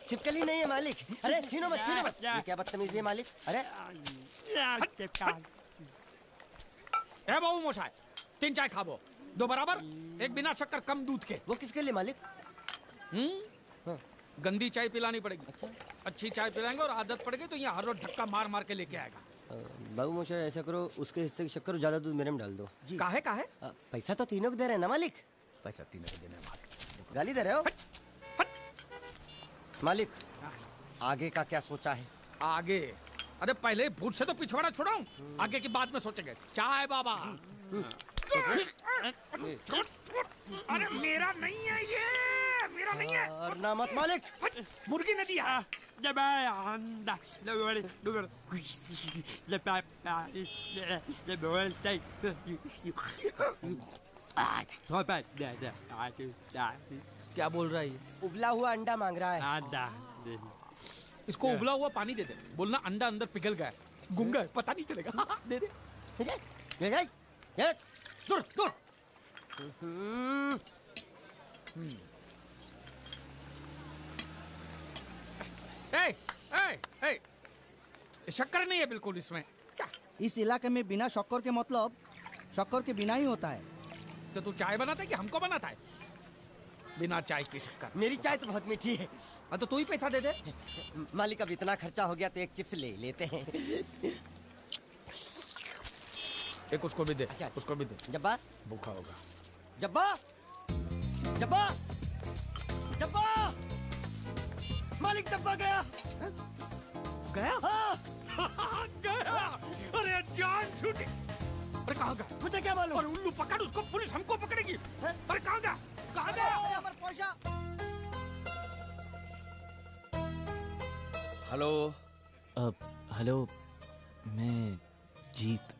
छिपकली नहीं है मालिक। अरे छीनो मत, छीनो मत। ये क्या बदतमीजी है मालिक। अरे ए बाबू मोशाय, 3 चाय खाबो, 2 बराबर, 1 बिना शक्कर कम दूध के। वो किसके लिए मालिक? हाँ। गंदी चाय पिलानी पड़ेगी। अच्छा, अच्छी चाय पिलाएंगे और आदत पड़ गई तो यहाँ हर रोज धक्का मार मार के लेके आएगा। बाबू मोशा ऐसा करो, उसके हिस्से की शक्कर ज्यादा दूध मेरे में डाल दो। काहे काहे? पैसा तो तीनों को दे रहे हैं ना मालिक। पैसा तीनों को देना है मालिक। गाली दे रहे हो मालिक। आगे का क्या सोचा है? आगे? अरे पहले भूत से तो पिछवाड़ा छुड़ाऊं, आगे की बात में सोचेंगे। चाय बाबा। अरे मेरा नहीं है ये, मेरा नहीं है। और ना मत मालिक। मुर्गी ने दिया। क्या बोल रहा है ये? उबला हुआ अंडा मांग रहा है। इसको उबला हुआ पानी दे दे, बोलना अंडा अंदर पिघल गया, गुंगा है, पता नहीं चलेगा। दे दे। ले जाए, ये दूर दूर। ए, ए, ए, शक्कर नहीं है बिल्कुल इसमें। क्या? इस इलाके में बिना शक्कर के मतलब शक्कर के बिना ही होता है। तो तू चाय बनाता है कि हमको बनाता है? बिना चाय की शक्कर। मेरी चाय तो बहुत मीठी है। तो तू ही पैसा दे दे। मालिक अब इतना खर्चा हो गया तो एक चिप्स ले लेते हैं। एक उसको भी दे। अच्छा, उसको भी दे। जब्बा, भूखा होगा। जब्बा, जब्बा, जब्बा। मालिक जब्बा गया। गया? हाँ। गया। अरे जान छूटी। अरे कहाँ गया? मुझे क्या मालूम? और उल्लू पकड़ उसको, पुलिस हमको पकड़ेगी। अरे कहाँ गया? कहाँ गया? हेलो। हेलो, मैं जीत।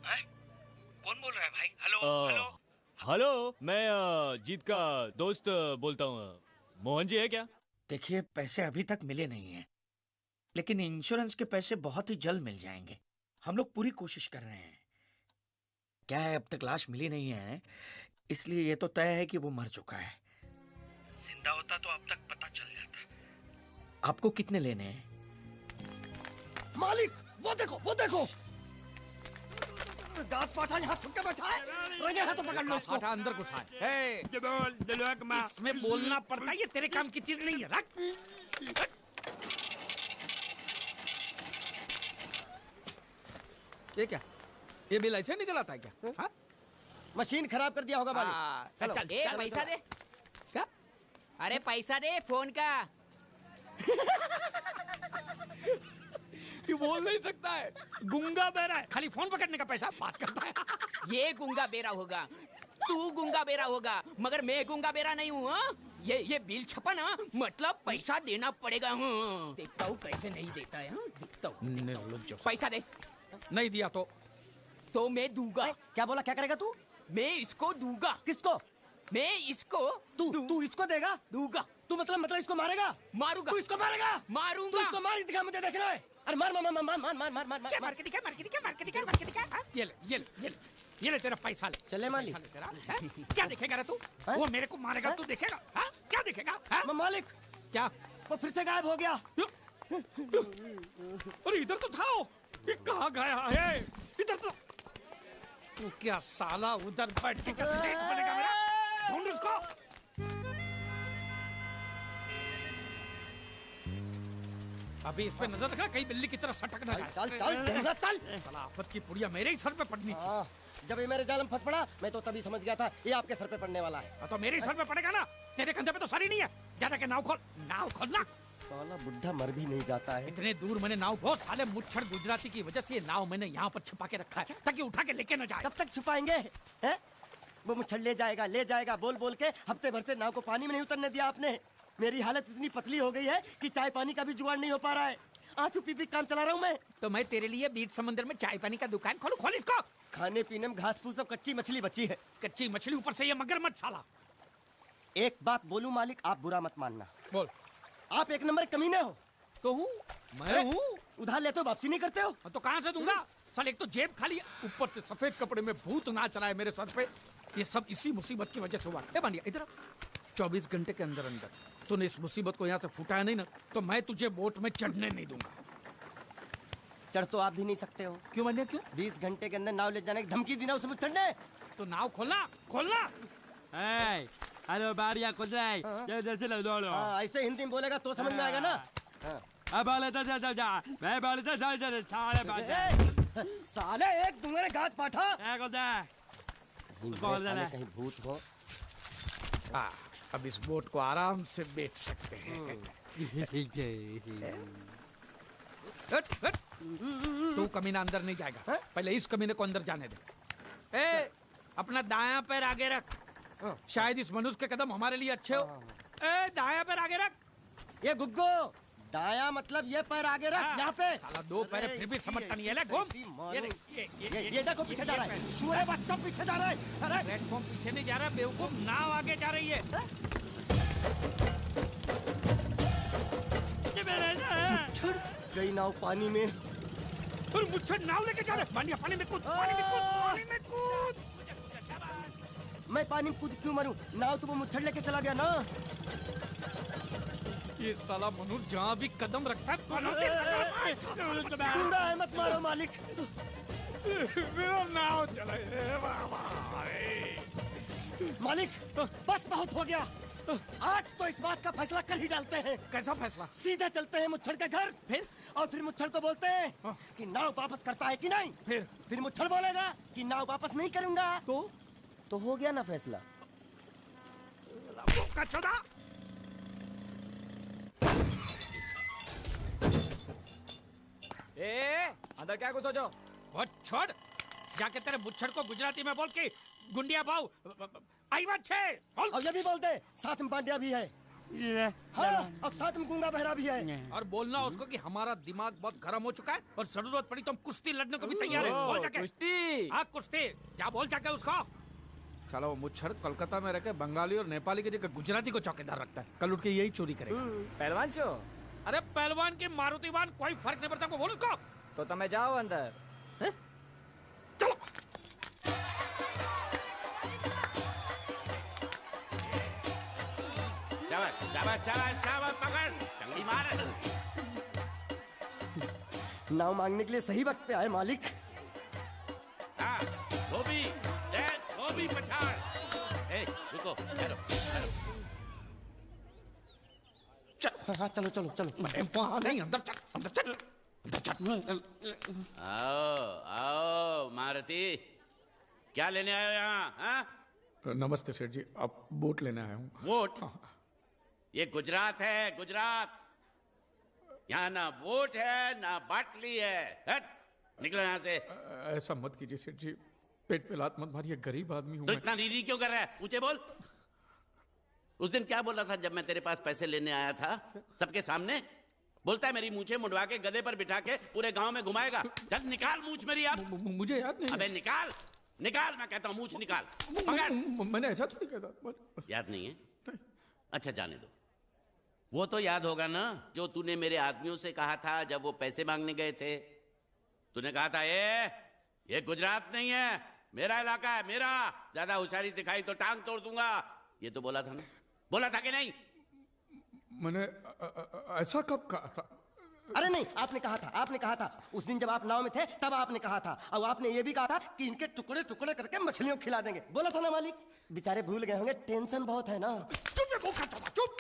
कौन बोल रहा है भाई? हेलो। हेलो, मैं जीत का दोस्त बोलता हूँ। मोहन जी है क्या? देखिए, पैसे अभी तक मिले नहीं हैं, लेकिन इंश्योरेंस के पैसे बहुत ही जल्द मिल जाएंगे। हम लोग पूरी कोशिश कर रहे हैं। क्या है, अब तक लाश मिली नहीं है, इसलिए ये तो तय है कि वो मर चुका है। जिंदा होता तो अब तक पता चल जाता। आपको कितने लेने हैं? मालिक वो देखो, वो देखो। दांत पाठा यहाँ छुप के बैठा है। रंगे हाथों पकड़ लो इसको। हटा, अंदर घुसा है। इसमें बोलना पड़ता है, ये तेरे काम की चीज नहीं है। रख। ये क्या? ये बिल ऐसे निकल आता है क्या? हाँ? मशीन खराब कर दिया होगा मालिक। चल, ए, पैसा दे। क्या? अरे पैसा दे फोन का। ये बोल नहीं सकता है, गुंगा बहरा है, खाली फोन पकड़ने का पैसा बात करता है। ये गुंगा बेरा होगा, तू गुंगा बेरा होगा, मगर मैं गुंगा बेरा नहीं हूँ। ये बिल छपा ना, मतलब पैसा देना पड़ेगा। देखता हूँ कैसे नहीं देता है। देखता हूँ। पैसा दे। नहीं दिया तो मैं दूंगा। क्या बोला? क्या करेगा तू? मैं इसको दूंगा। किसको? मैं इसको तू इसको देगा? दूंगा। तू मतलब इसको मारेगा? मारूंगा। तू इसको मारेगा? मारूंगा। तू इसको मार दिखा, मुझे देखना है। अरे मार मार मार मार मार मार मार मार क्या? मार के दिखा, मार के दिखा, मार के दिखा, मार के दिखा। ये ले, ये ले, ये ले, ये ले तेरा पैसा ले। चले मालिक। पैसा ले तेरा। हैं? क्या देखेगा रे तू? वो मेरे को मारेगा, तू देखेगा? हाँ? क्या देखेगा? हाँ? मालिक क्या? वो फिर से गायब हो गया। अरे इधर तो था वो। ये कहाँ गया है? इधर तो। तू क्या साला उधर बैठ के सेठ बनेगा मेरा? ढूंढ उसको। अभी इस पे नजर रखना, कहीं बिल्ली की तरह सटक ना जाए। चल चल ढूंढना, चल। साला आफत की पुड़िया मेरे ही सर पे पड़नी थी। जब ये मेरे जाल में फंस पड़ा, मैं तो तभी समझ गया था ये आपके सर पे पड़ने वाला है। तो मेरे ही सर पे पड़ेगा ना, तेरे कंधे पे तो सर ही नहीं है। जा के नाव खोल, नाव खोलना। साला बुढ़ा मर भी नहीं जाता है। इतने दूर मैंने नाव, बहुत साले मुच्छड़ गुजराती की वजह से ये नाव मैंने यहाँ पर छुपा के रखा है ताकि उठा के लेके न जाए। कब तक छुपाएंगे? हैं? वो मुच्छड़ ले जाएगा बोल बोल के हफ्ते भर से नाव को पानी में नहीं उतरने दिया आपने। मेरी हालत इतनी पतली हो गई है कि चाय पानी का भी जुगाड़ नहीं हो पा रहा है। आंसू पी पी काम चला रहा हूँ मैं। तो मैं तेरे लिए बीच समंदर में चाय पानी का दुकान खोलूं? खोल इसको। खाने पीने में घास फूस सब कच्ची मछली बची है। कच्ची मछली, ऊपर से ये मगरमच्छ साला। एक बात बोलूं मालिक, आप बुरा मत मानना। बोल। आप एक नंबर कमीने हो। तो हूँ मैं हूँ। उधार लेते हो, वापसी नहीं करते हो। तो कहाँ से दूंगा? साले एक तो जेब खाली, ऊपर से सफेद कपड़े में भूत नाच रहा है मेरे सर पे। ये सब इसी मुसीबत की वजह से हुआ है। बांडिया इधर 24 घंटे के अंदर अंदर तूने इस मुसीबत को यहाँ से फुटाया नहीं ना, तो मैं तुझे बोट में चढ़ने नहीं दूंगा। चढ़ तो आप भी नहीं सकते हो। क्यों मान्य, क्यों? 20 घंटे के अंदर नाव ले जाने की धमकी दी ना उसे मुझे चढ़ने। तो नाव खोलना, खोलना। हेलो बारिया खुल जाए, जैसे लो लो। हाँ, ऐसे हिंदी में बोलेगा तो समझ में आएगा ना। हाँ। अब बोले तो चल जा, मैं बोले तो चल सारे बात। साले एक दूंगे गाज पाठा। कौन साले कहीं भूत हो। अब इस बोट को आराम से बेच सकते हैं। हट, हट। तू कमीना अंदर नहीं जाएगा, पहले इस कमीने को अंदर जाने दे। ए, अपना दायां पैर आगे रख, शायद इस मनुष्य के कदम हमारे लिए अच्छे हो। ए, दायां पैर आगे रख। ये गुग्गो, दाया मतलब ये पैर आगे रख। यहाँ पे साला दो पैर फिर भी समझता नहीं है। ले घूम। ये देखो पीछे जा रहा है। सूरे बच्चा पीछे जा रहा है। अरे प्लेटफॉर्म पीछे नहीं जा रहा, बेवकूफ, नाव आगे जा रही है। गई नाव पानी में। और मुझे नाव लेके जा रहे। पानी में कूद, पानी में कूद, पानी में कूद। मैं पानी में कूद क्यों मरूं? नाव तो वो मुच्छड़ लेके चला गया ना। ये साला मनुष्य जहाँ भी कदम रखता है गुंडा है, मत मारो मालिक। मेरा नाव चला। मालिक बस बहुत हो गया। आज तो इस बात का फैसला कर ही डालते हैं। कैसा फैसला? सीधे चलते हैं मुच्छड़ के घर। फिर मुच्छड़ को बोलते हैं कि नाव वापस करता है कि नहीं। फिर मुच्छड़ बोलेगा कि नाव वापस नहीं करूंगा। तो हो गया ना फैसला। अंदर क्या कुछ सोचो? बहुत छोड़, जाके तेरे मुच्छड़ को गुजराती में बोल के गुंडिया भाव आई बात छे। और ये भी बोलते साथ में पांड्या भी है। हाँ, और साथ में गूंगा बहरा भी है। और बोलना उसको कि हमारा दिमाग बहुत गर्म हो चुका है और जरूरत पड़ी तो हम कुश्ती लड़ने को भी तैयार है। बोल जाके। कुश्ती? हाँ कुश्ती, क्या बोल जाके उसको। चलो, वो मुच्छड़ कोलकाता में रखे बंगाली और नेपाली की जगह गुजराती को चौकीदार रखता है। कल उठ के यही चोरी करेगा। पहलवान छो? अरे पहलवान की मारुतिवान कोई फर्क नहीं पड़ता, को बोल उसको। तो तुम्हें जाओ अंदर। चलो। शाबाश पकड़, टंगड़ी मार। नाव मांगने के लिए सही वक्त पे आए मालिक। हाँ, धोबी पछाड़। ए, रुको, चलो। हाँ चलो चलो चलो। वहाँ नहीं, अंदर चल, अंदर चल, अंदर चल। आओ मारुति, क्या लेने आए हो यहाँ? हाँ? नमस्ते सेठ जी, आप बोट लेने आया हूँ। वोट? ये गुजरात है, गुजरात। यहाँ ना वोट है ना बाटली है। हट, निकलो यहाँ से। ऐसा मत कीजिए सेठ जी, पेट पे लात मत मारिए, गरीब आदमी हूँ तो मैं। इतना रीरी क्यों कर रहा है? ऊंचे बोल। उस दिन क्या बोला था जब मैं तेरे पास पैसे लेने आया था सबके सामने? बोलता है मेरी मूछें मुंडवा के गधे पर बिठा के पूरे गांव में घुमाएगा। चल निकाल मूछ मेरी अब। मुझे याद नहीं। अबे निकाल, निकाल, मैं कहता हूँ मूछ निकाल। पकड़। मैंने ऐसा थोड़ी कहता। याद नहीं है? अच्छा जाने दो। वो तो याद होगा ना जो तूने मेरे आदमियों से कहा था जब वो पैसे मांगने गए थे। तूने कहा था ये गुजरात नहीं है, मेरा इलाका है, मेरा। ज्यादा होशियारी दिखाई तो टांग तोड़ दूंगा। ये तो बोला था ना? बोला था कि नहीं? मैंने ऐसा कब कहा था? अरे नहीं, आपने कहा था उस दिन जब आप नाव में थे तब आपने कहा था। और आपने ये भी कहा था कि इनके टुकड़े टुकड़े करके मछलियों को खिला देंगे। बोला था ना मालिक? बेचारे भूल गए होंगे, टेंशन बहुत है ना। चुप।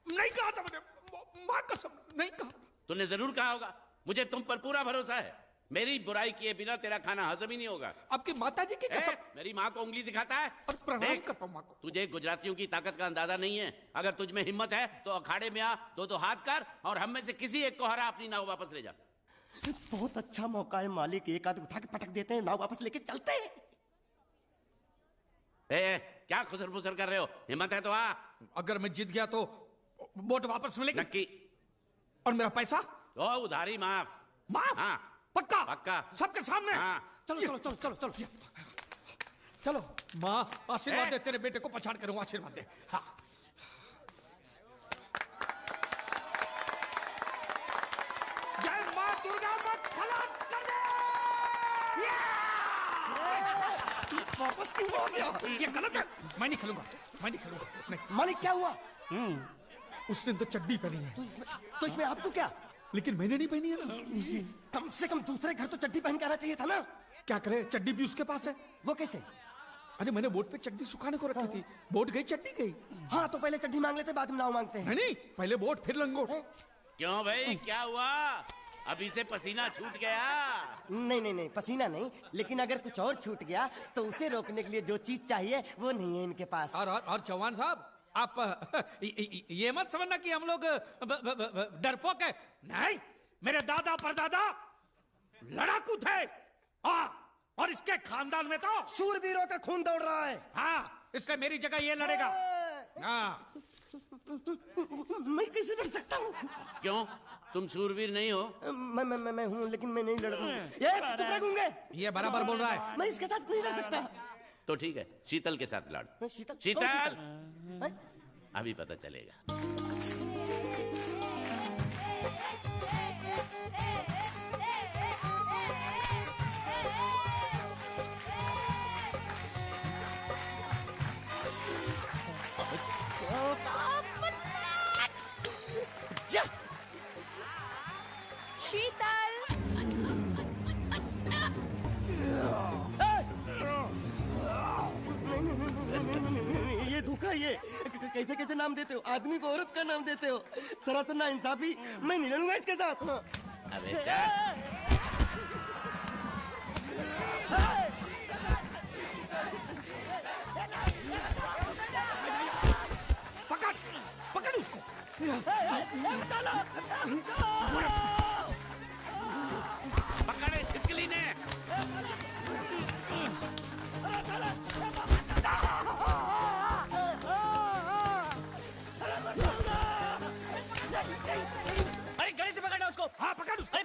नहीं कहा था मैंने, मां कसम नहीं कहा। तूने जरूर कहा होगा। मुझे तुम पर पूरा भरोसा है। मेरी बुराई किए बिना तेरा खाना हजम ही नहीं होगा। आपकी माता जी की कसम। मेरी माँ को उंगली दिखाता है और प्रणाम देख, करता हूं माँ को। तुझे गुजरातियों की ताकत का अंदाजा नहीं है। अगर तुझ में हिम्मत है तो अखाड़े में आ, दो हाथ कर और हम में से किसी एक को हरा अपनी नाव वापस ले जा। बहुत अच्छा मौका है मालिक, एक आदमी उठा के पटक देते हैं, नाव वापस लेके चलते हैं। क्या खुसर फुसर कर रहे हो? हिम्मत है तो आ। अगर मैं जीत गया तो बोट वापस मिलेगी? नक्की। और मेरा पैसा? ओ उधारी माफ। माफ? हाँ। पक्का? पक्का। सबके सामने? हाँ। चलो। माँ आशीर्वाद दे, तेरे बेटे को पछाड़ करूँ, आशीर्वाद दे। हाँ। जय माँ दुर्गा, मत खलास कर दे। वापस क्यों हो गया? ये गलत है, मैं नहीं खेलूंगा। मैं नहीं खेलूंगा नहीं। मालिक क्या हुआ? उसने तो चड्डी पहनी है तो इसमें आपको क्या? लेकिन मैंने नहीं पहनी है ना। कम से कम दूसरे घर तो चड्डी पहन के आना चाहिए था ना। क्या करे, चड्डी भी उसके पास है। वो कैसे? अरे मैंने बोट पे चड्डी सुखाने को रखी थी, बोट गई चड्डी गई। हाँ तो पहले चड्डी मांग लेते, बाद में नाव मांगते हैं। नहीं पहले बोट फिर लंगोट। क्यों भाई, क्या हुआ? अभी से पसीना छूट गया? नहीं नहीं नहीं, पसीना नहीं, लेकिन अगर कुछ और छूट गया तो उसे रोकने के लिए जो चीज चाहिए वो नहीं है इनके पास। और चौहान साहब, आप ये मत समझना कि हम लोग डरपोक है। नहीं, मेरे दादा परदादा लड़ाकू थे। और इसके खानदान में तो शूरवीरों का खून दौड़ रहा है। हाँ, इसलिए मेरी जगह ये लड़ेगा। हाँ। मैं कैसे लड़ सकता हूँ? क्यों, तुम शूरवीर नहीं हो? मैं हूँ, लेकिन मैं नहीं लड़ूंगा। ये टुकड़ा गूंगे। ये बराबर बोल रहा है। मैं इसके साथ नहीं लड़ सकता। तो ठीक है, शीतल के साथ लड़। शीतल? कौन शीतल, हैं? अभी पता चलेगा। जा। शीतल, ये धोखा, ये कैसे कैसे नाम देते हो? आदमी को औरत का नाम देते हो। सरासर ना इंसाफी। मैं नहीं लड़ूंगा इसके साथ। अबे जा। पकड़ पकड़ उसको। पकड़े छिपकली ने। अरे गले से पकड़ना उसको। हाँ पकड़ उसको।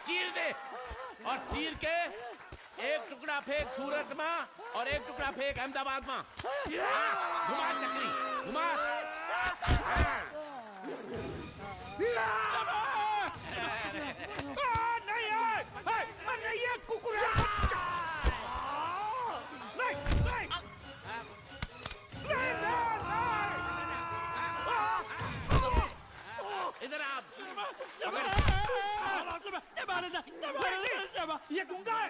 चीर दे, और चीर के एक टुकड़ा फेंक सूरत में और एक टुकड़ा फेंक अहमदाबाद में। घुमा चक्री, घुमा। नहीं है, नहीं ये कुकुर है। नहीं नहीं इधर आप। ये गुंगा है,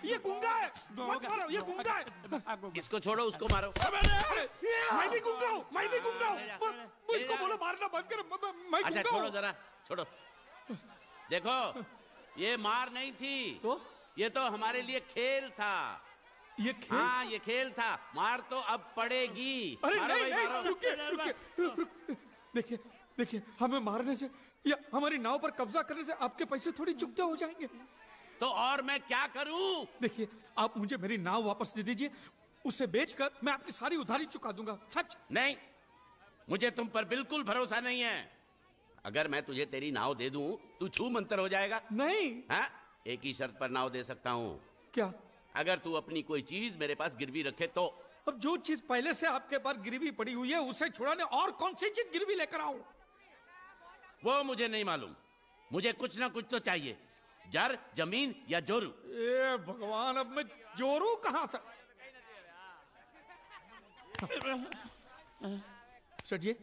ये गुंगा है। मत मारो, ये गुंगा है। इसको छोड़ो, उसको मारो। मैं भी गुंगा हूँ, मैं भी गुंगा हूँ। मुझको बोलो मारना बंद कर। मैं अच्छा गुंगा छोड़ो हूँ। जरा, छोड़ो। देखो, ये मार नहीं थी, ये तो हमारे लिए खेल था। ये खेल? हाँ, ये खेल था। मार तो अब पड़ेगी। अरे मारो नहीं, भाई, नहीं, मारो। रुकिए। देखिए देखिए, हमें मारने से या हमारी नाव पर कब्जा करने से आपके पैसे थोड़ी चुकते हो जाएंगे। तो और मैं क्या करूं? देखिए, आप मुझे मेरी नाव वापस दे दीजिए, उसे बेचकर मैं आपकी सारी उधारी चुका दूंगा। सच। नहीं, मुझे तुम पर बिल्कुल भरोसा नहीं है। अगर मैं तुझे तेरी नाव दे दूं, तू छू मंतर हो जाएगा। नहीं। हाँ, एक ही शर्त पर नाव दे सकता हूँ। क्या? अगर तू अपनी कोई चीज मेरे पास गिरवी रखे तो। अब जो चीज पहले से आपके पास गिरवी पड़ी हुई है उसे छुड़ाने और कौन सी चीज गिरवी लेकर आऊं? वो मुझे नहीं मालूम। मुझे कुछ ना कुछ तो चाहिए। जर, जमीन या जोरू। ए भगवान, अब मैं जोरू कहां से? सर जी,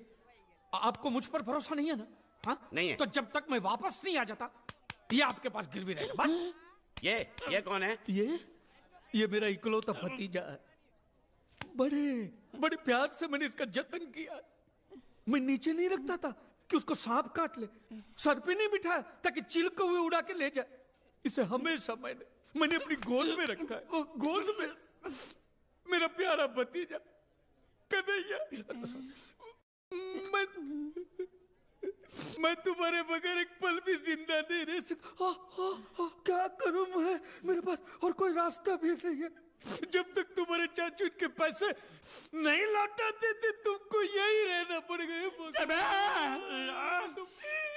आपको मुझ पर भरोसा नहीं है ना? हाँ? नहीं है। तो जब तक मैं वापस नहीं आ जाता, ये आपके पास गिरवी रहेगा बस। ये कौन है? ये मेरा इकलौता भतीजा है। बड़े बड़े प्यार से मैंने इसका जतन किया। मैं नीचे नहीं रखता था कि उसको सांप काट ले, सर पे नहीं बिठाया ताकि चिलके हुए उड़ा के ले जाए। इसे हमेशा मैंने अपनी गोद में रखा है। गोद में मेरा प्यारा भतीजा कन्हैया। मैं तुम्हारे बगैर एक पल भी जिंदा नहीं रह सकता। क्या करूं मैं? मेरे पास और कोई रास्ता भी नहीं है। जब तक तुम्हारे चाचू के पैसे नहीं लौटा देते, तुमको यही रहना पड़ेगा।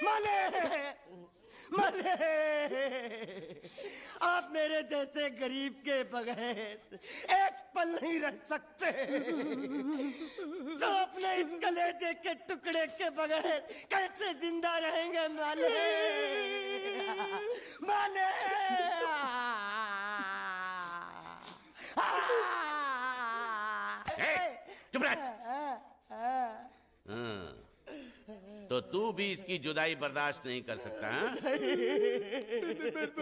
माले, आप मेरे जैसे गरीब के बगैर एक पल नहीं रह सकते। तो अपने इस कलेजे के टुकड़े के बगैर कैसे जिंदा रहेंगे माले? माले चुप रह। तो तू भी इसकी जुदाई बर्दाश्त नहीं कर सकता हाँ?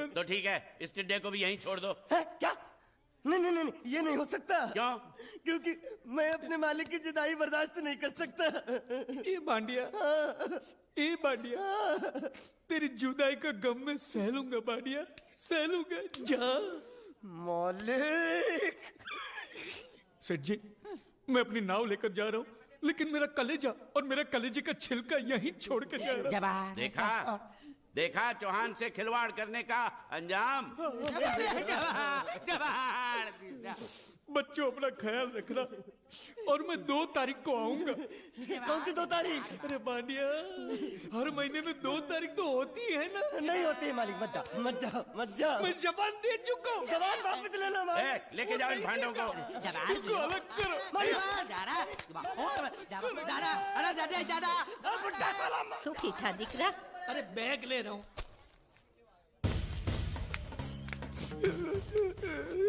तो ठीक है, इस टिड्डे को भी यहीं छोड़ दो। क्या? नहीं नहीं नहीं, ये नहीं हो सकता। क्यों? क्योंकि मैं अपने मालिक की जुदाई बर्दाश्त नहीं कर सकता। ए बांडिया, ए बांडिया, तेरी जुदाई का गम मैं सह लूंगा बांडिया, सह लूंगा। जा मालिक। सेठ जी, मैं अपनी नाव लेकर जा रहा हूँ, लेकिन मेरा कलेजा और मेरा कलेजे का छिलका यहीं छोड़ कर जा रहा हूँ। देखा देखा चौहान से खिलवाड़ करने का अंजाम। बच्चों अपना ख्याल रखना, और मैं 2 तारीख को आऊंगा। कौन सी 2 तारीख? अरे बांडिया, हर महीने में 2 तारीख तो होती है ना। नहीं होती है मालिक, मत जाओ मत जाओ मत जाओ। मैं जबान दे चुका हूँ। जवाब वापस ले लो मालिक। लेके जाओ इन भांडों को। इनको अलग करो। बुड्ढा सलाम। सुखी था दिकरा। अरे बैग ले रहा हूँ।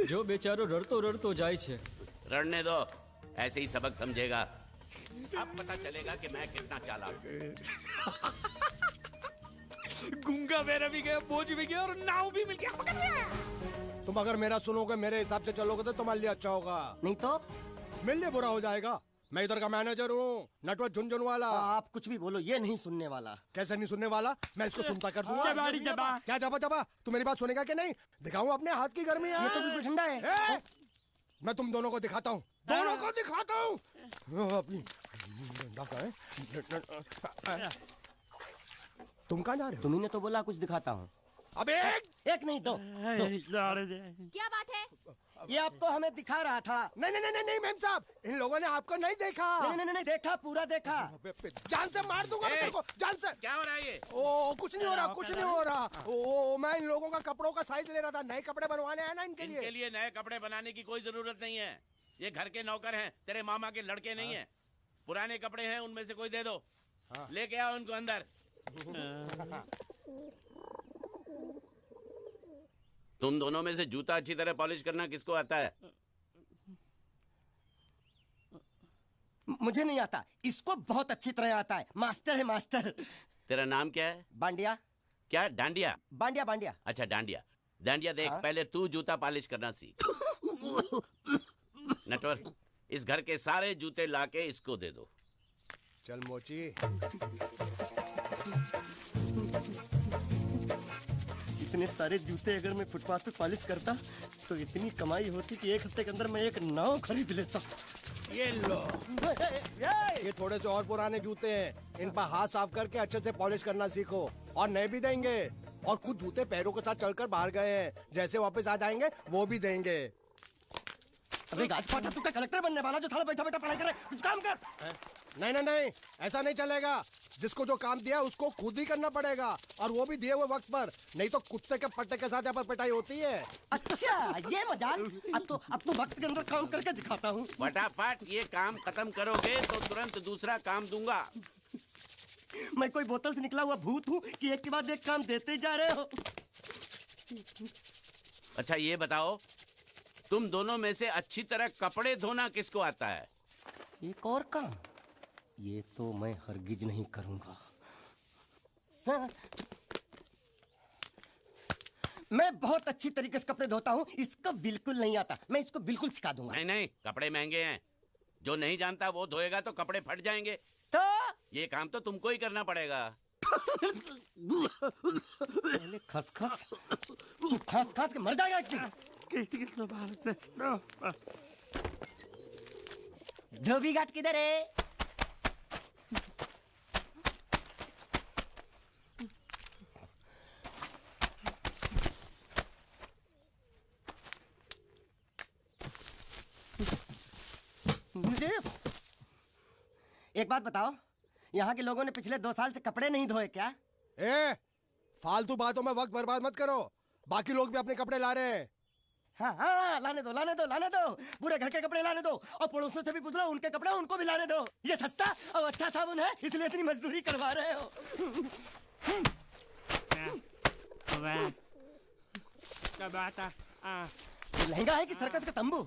जो बेचारो रड़तो रड़तो जाए छे। रड़ने दो, ऐसे ही सबक समझेगा। अब पता चलेगा कि मैं कितना चालाक हूँ। गुंगा बेरा भी गया, बोझ भी गया, और नाव भी मिल गया। तुम अगर मेरा सुनोगे, मेरे हिसाब से चलोगे तो तुम्हारे लिए अच्छा होगा, नहीं तो मेरे लिए बुरा हो जाएगा। मैं इधर का मैनेजर हूँ, नटवर झुनझुन वाला। आप कुछ भी बोलो, ये नहीं सुनने वाला। कैसे नहीं सुनने वाला? मैं इसको सुनता कर दूंगा। क्या जबा जबा? तू मेरी बात सुनेगा कि नहीं? दिखाऊं अपने हाथ की गर्मी? ये तो बिल्कुल ठंडा है। मैं तुम दोनों को दिखाता हूँ, दोनों को दिखाता हूँ। तुम कहाँ जा रहे हो? तुम्ही ने तो बोला कुछ दिखाता हूँ। अब एक नहीं दो। क्या बात है? ये आपको हमें दिखा रहा था। नहीं नहीं नहीं नहीं मैम साहब, इन लोगों ने आपको नहीं देखा। नहीं नहीं नहीं देखा, पूरा देखा। जान से मार दूंगा मैं तेरे को, जान से। क्या हो रहा है ये? ओ कुछ नहीं हो रहा, कुछ नहीं हो रहा। ओ मैं इन लोगों का कपड़ों का साइज ले रहा था, नए कपड़े बनवाने हैं ना इनके लिए। इनके लिए नए कपड़े बनाने की कोई जरूरत नहीं है। ये घर के नौकर हैं, तेरे मामा के लड़के नहीं हैं। पुराने कपड़े हैं, उनमें से कोई दे दो। लेके आओ उनको अंदर। तुम दोनों में से जूता अच्छी तरह पॉलिश करना किसको आता है? मुझे नहीं आता, इसको बहुत अच्छी तरह आता है। मास्टर है मास्टर। तेरा नाम क्या है? बांडिया। क्या? डांडिया? बांडिया बांडिया। अच्छा डांडिया। डांडिया देख, पहले तू जूता पॉलिश करना सीख। नटवर, इस घर के सारे जूते लाके इसको दे दो। चल मोची। इतने सारे जूते अगर मैं फुटपाथ पे पॉलिश करता तो इतनी कमाई होती कि 1 हफ्ते के अंदर मैं एक नाव खरीद लेता। ये लो, ये थोड़े से और पुराने जूते हैं, इन पर हाथ साफ करके अच्छे से पॉलिश करना सीखो। और नए भी देंगे, और कुछ जूते पैरों के साथ चलकर बाहर गए हैं, जैसे वापस आ जाएंगे वो भी देंगे। अबे गाजपाटा, तू क्या कलेक्टर बनने वाला जो थाला बैठा बैठा पढ़ाई करे? कुछ काम कर। नहीं नहीं नहीं, ऐसा नहीं चलेगा। जिसको जो काम दिया उसको खुद ही करना पड़ेगा, और वो भी दिए हुए वक्त पर, नहीं तो कुत्ते के पट्टे के साथ यहाँ पर पिटाई होती है। अच्छा ये मजाक। अब तो वक्त के अंदर काम करके दिखाता हूँ। फटाफट ये काम खत्म करोगे तो तुरंत दूसरा काम दूंगा। मैं कोई बोतल से निकला हुआ भूत हूँ कि एक के बाद एक काम देते जा रहे हो? अच्छा ये बताओ, तुम दोनों में से अच्छी तरह कपड़े धोना किसको आता है? एक और काम, ये तो मैं हरगिज नहीं करूंगा। हाँ। मैं बहुत अच्छी तरीके से कपड़े धोता हूँ, इसको बिल्कुल नहीं आता। मैं इसको बिल्कुल सिखा दूंगा। नहीं नहीं, कपड़े महंगे हैं, जो नहीं जानता वो धोएगा तो कपड़े फट जाएंगे। तो ये काम तो तुमको ही करना पड़ेगा। पहले खसखस, तू खस खस के मर जाएगा एक दिन। धोबी घाट किधर है? एक बात बताओ, यहाँ के लोगों ने पिछले 2 साल से कपड़े नहीं धोए क्या? फालतू बातों में वक्त बर्बाद मत करो, बाकी लोग भी अपने कपड़े ला रहे हैं। हाँ हाँ, लाने दो लाने दो लाने दो, पूरे घर के कपड़े लाने दो, और पड़ोसियों से भी पूछ लो, उनके कपड़े उनको भी लाने दो। ये सस्ता और अच्छा साबुन है, इसलिए इतनी मजदूरी करवा रहे हो। लहंगा है कि सर्कस का तंबू?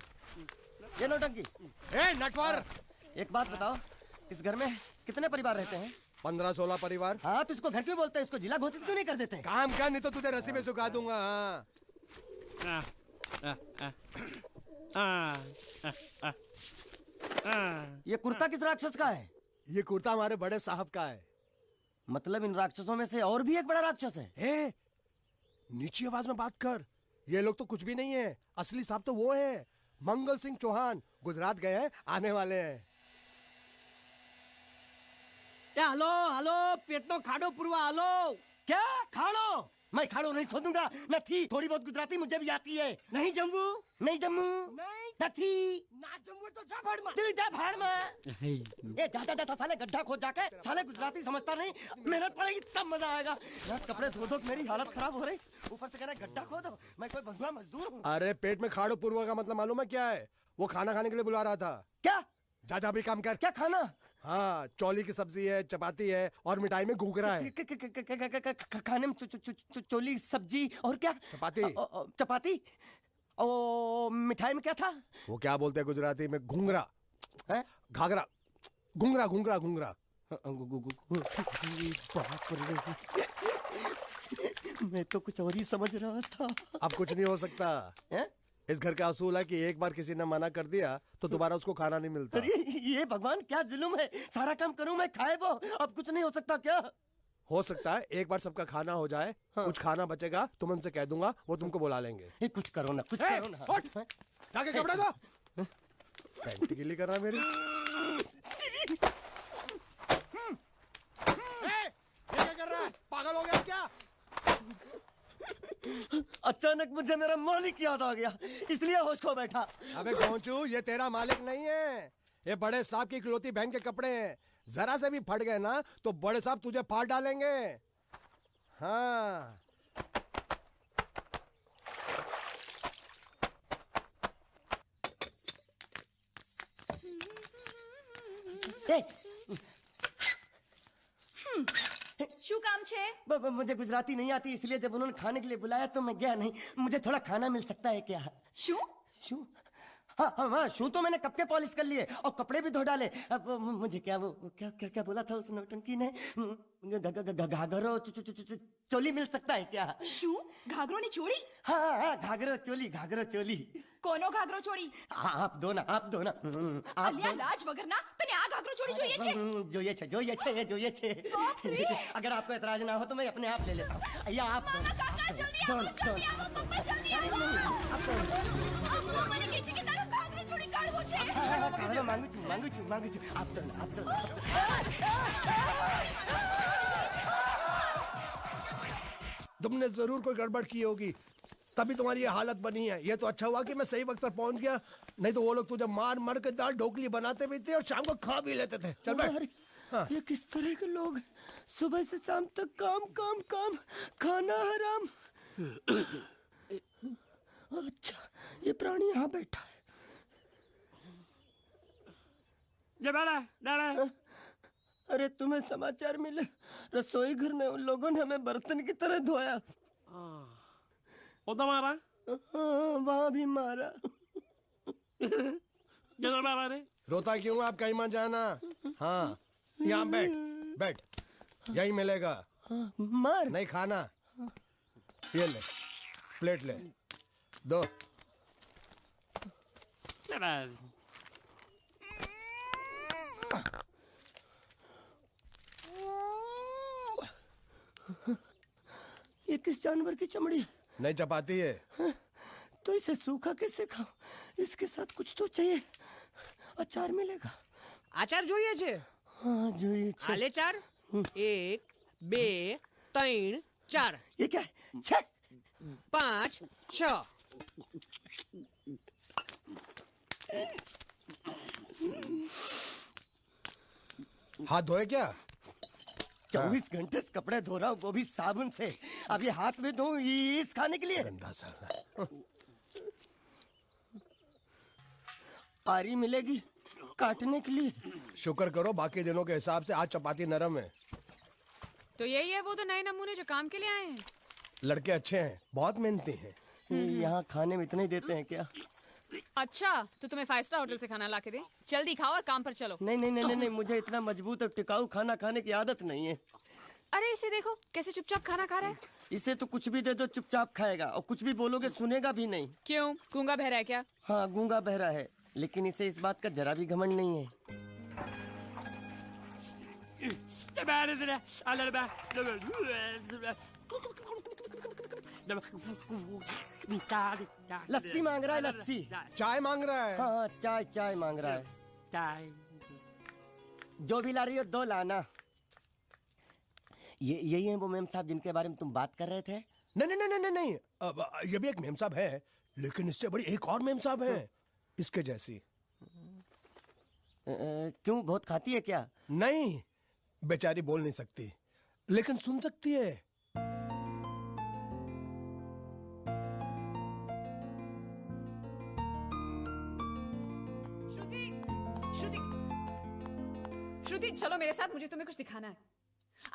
ये नौटंकी। ए नटवर, एक बात बताओ, इस घर में कितने परिवार रहते हैं? 15-16 परिवार। हाँ, तो इसको घर क्यों बोलते हैं? इसको जिला घोषित क्यों नहीं कर देते? काम कर, नहीं तो तुझे रस्सी में सुखा दूंगा। ये कुर्ता किस राक्षस का है? ये कुर्ता हमारे बड़े साहब का है। मतलब इन राक्षसों में से और भी एक बड़ा राक्षस है? ए, नीची आवाज में बात कर। ये लोग तो कुछ भी नहीं है, असली साहब तो वो है मंगल सिंह चौहान। गुजरात गए हैं, आने वाले हैं। हेलो हेलो, पेटनो खाड़ो पुरवा, हेलो। क्या खाड़ो? मैं खाड़ो नहीं खोदूंगा। न थी, थोड़ी बहुत गुजराती मुझे भी आती है। नहीं जम्मू, नहीं जम्मू, न थी, ना जम्मू तो जा भाड़ में, तू जा भाड़ में। ये जा जा जा साले, गड्ढा खोद जाके, साले गुजराती समझता नहीं। मेहनत पड़ेगी तब मजा आएगा। यार कपड़े धो धो मेरी हालत खराब हो रही, ऊपर से कह रहा है गड्ढा खोदो। मैं कोई बंधुआ मजदूर हूँ? अरे पेट में खाड़ो पुरवा का मतलब मालूम है क्या है? वो खाना खाने के लिए बुला रहा था। क्या? जा जा भी काम कर। क्या खाना? हाँ, चौली की सब्जी है, चपाती है और मिठाई में घूघरा है। खाने में चोली सब्जी और क्या? चपाती। चपाती। ओ मिठाई में क्या था? वो क्या बोलते हैं गुजराती में? घूंघरा है? घाघरा, घूंघरा घूंघरा घूंघरा। मैं तो कुछ और ही समझ रहा था। अब कुछ नहीं हो सकता है? इस घर का असूल है कि एक बार किसी ने मना कर दिया तो दोबारा उसको खाना नहीं मिलता। अरे ये भगवान क्या जुल्म है, सारा काम करूं मैं, खाए वो। अब कुछ नहीं हो सकता क्या? हो सकता है एक बार सबका खाना हो जाए। हाँ। कुछ खाना बचेगा तो मैं उनसे कह दूंगा, वो तुमको बुला लेंगे। कुछ करो ना, कुछ करो ना। जाके कपड़े दो। पैंट गिल्ली कर रहा मेरी। ये क्या कर रहा है? पागल हो गया क्या? अचानक मुझे मेरा मालिक याद आ गया, इसलिए होश खो बैठा। अबे गोंचू, ये तेरा मालिक नहीं है, ये बड़े साहब की इकलौती बहन के कपड़े हैं। जरा से भी फट गए ना तो बड़े साहब तुझे फाड़ डालेंगे। हाँ। શું કામ છે? मुझे गुजराती नहीं आती, इसलिए जब उन्होंने खाने के लिए बुलाया तो मैं गया नहीं। मुझे थोड़ा खाना मिल सकता है क्या? શું? शू? हाँ हाँ हाँ, शू तो मैंने कब के पॉलिश कर लिए और कपड़े भी धो डाले। अब मुझे क्या वो क्या क्या क्या बोला था उस नौटंकी ने? घाघरो चोली मिल सकता है क्या? શું? ઘાઘરોની ચોળી? हाँ हाँ, घाघरो चोली, घाघरो चोली। કોનો ઘાઘરો ચોળી? आप दो ना, आप दो ना। અલ્યા લાજ વગરના, તને આ ઘાઘરો ચોળી જોઈએ છે? જોઈએ છે, જોઈએ છે, જોઈએ છે। अगर आपको एतराज ना हो तो मैं अपने आप ले लेता हूँ। या आप दो। કાકા જલ્દી આવો, જલ્દી આવો, પપ્પા જલ્દી આવો। અમ્મા મને કહે છે કે તારો ઘાઘરો ચોળી કાઢવો છે। मांगू छू, मांगू छू, मांगू छू। आप दो ना, आप दो। तुमने जरूर कोई गड़बड़ की होगी, तभी तुम्हारी ये हालत बनी है। ये तो अच्छा हुआ कि मैं सही वक्त पर पहुंच गया, नहीं तो वो लोग तुझे मार मार के दाल ढोकली बनाते भी थे और शाम को खा भी लेते थे। चल बैठ। हाँ। ये किस तरह के लोग हैं? सुबह से शाम तक काम काम काम, खाना हराम। अच्छा, ये प्राणी यहाँ बैठा है। अरे तुम्हें समाचार मिले? रसोई घर में उन लोगों ने हमें बर्तन की तरह धोया। मारा? वहाँ भी मारा। रोता क्यों? आप कहीं मत जाना। हाँ, यहाँ बैठ बैठ, यही मिलेगा। मार नहीं खाना। ये ले, प्लेट ले, दो। ये किस जानवर की चमड़ी है? नहीं चपाती है। तो इसे सूखा कैसे खाऊं? इसके साथ कुछ तो चाहिए। अचार मिलेगा? आचार જોઈએ છે? हाँ જોઈએ છે। आले चार? 1 2 3 4। ये क्या है? 6 5 6। हाथ धोए क्या? 24 घंटे से कपड़े धो रहा हूँ, वो भी साबुन से। अब ये हाथ में धो इस खाने के लिए? गंदा साला। आरी मिलेगी काटने के लिए। शुक्र करो बाकी दिनों के हिसाब से आज चपाती नरम है। तो यही है वो तो नए नमूने जो काम के लिए आए हैं। लड़के अच्छे हैं, बहुत मेहनती हैं। यहाँ खाने में इतना ही देते हैं क्या? अच्छा तो तुम्हें 5 स्टार होटल से खाना ला के दे। जल्दी खाओ और काम पर चलो। नहीं नहीं नहीं नहीं, मुझे इतना मजबूत और टिकाऊ खाना खाने की आदत नहीं है। अरे इसे देखो कैसे चुपचाप खाना खा रहा है। इसे तो कुछ भी दे दो चुपचाप खाएगा और कुछ भी बोलोगे सुनेगा भी नहीं। क्यों, गूंगा बहरा है क्या? हाँ गूंगा बहरा है, लेकिन इसे इस बात का जरा भी घमंड नहीं है। लस्सी मांग रहा है, लस्सी। चाय मांग रहा है। हाँ चाय चाय मांग रहा है। जो भी ला रही हो 2 लाना। ये यही है वो मेम साहब जिनके बारे में तुम बात कर रहे थे? नहीं नहीं नहीं नहीं नहीं, अब ये भी एक मेम साहब है, लेकिन इससे बड़ी एक और मेम साहब है इसके जैसी। क्यों, बहुत खाती है क्या? नहीं, बेचारी बोल नहीं सकती लेकिन सुन सकती है। श्रुति, श्रुति, श्रुति चलो मेरे साथ, मुझे तुम्हें कुछ दिखाना है।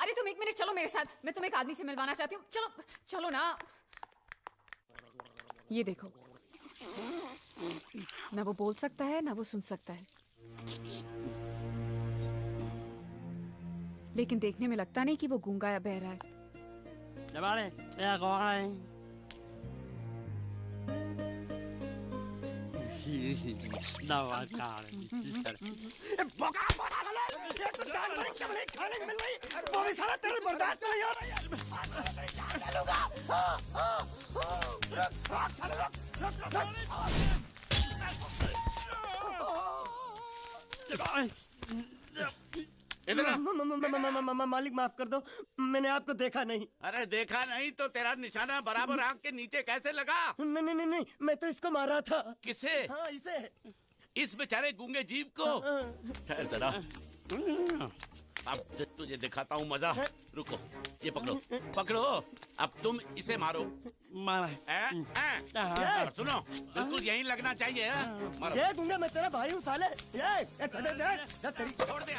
अरे तुम 1 मिनट चलो मेरे साथ, मैं तुम्हें एक आदमी से मिलवाना चाहती हूँ। चलो चलो ना। ये देखो, ना वो बोल सकता है ना वो सुन सकता है, लेकिन देखने में लगता नहीं कि वो गूंगा या बहरा है। खाने को मिल रही, वो भी सारा तेरे बर्दाश्त नहीं हो रहा मालिक माफ कर दो, मैंने आपको देखा नहीं। अरे देखा नहीं तो तेरा निशाना बराबर आंख के नीचे कैसे लगा? नहीं नहीं नहीं नहीं, मैं तो इसको मारा था। किसे? हाँ इसे। इस बेचारे गूंगे जीव को? ठहर जरा, अब तुझे दिखाता हूँ मजा। रुको, ये पकड़ो पकड़ो, अब तुम इसे मारो। सुनो, बिल्कुल यहीं लगना चाहिए। मारो। ये गूंगा मैं तेरा भाई हूँ साले। ये छोड़ दे।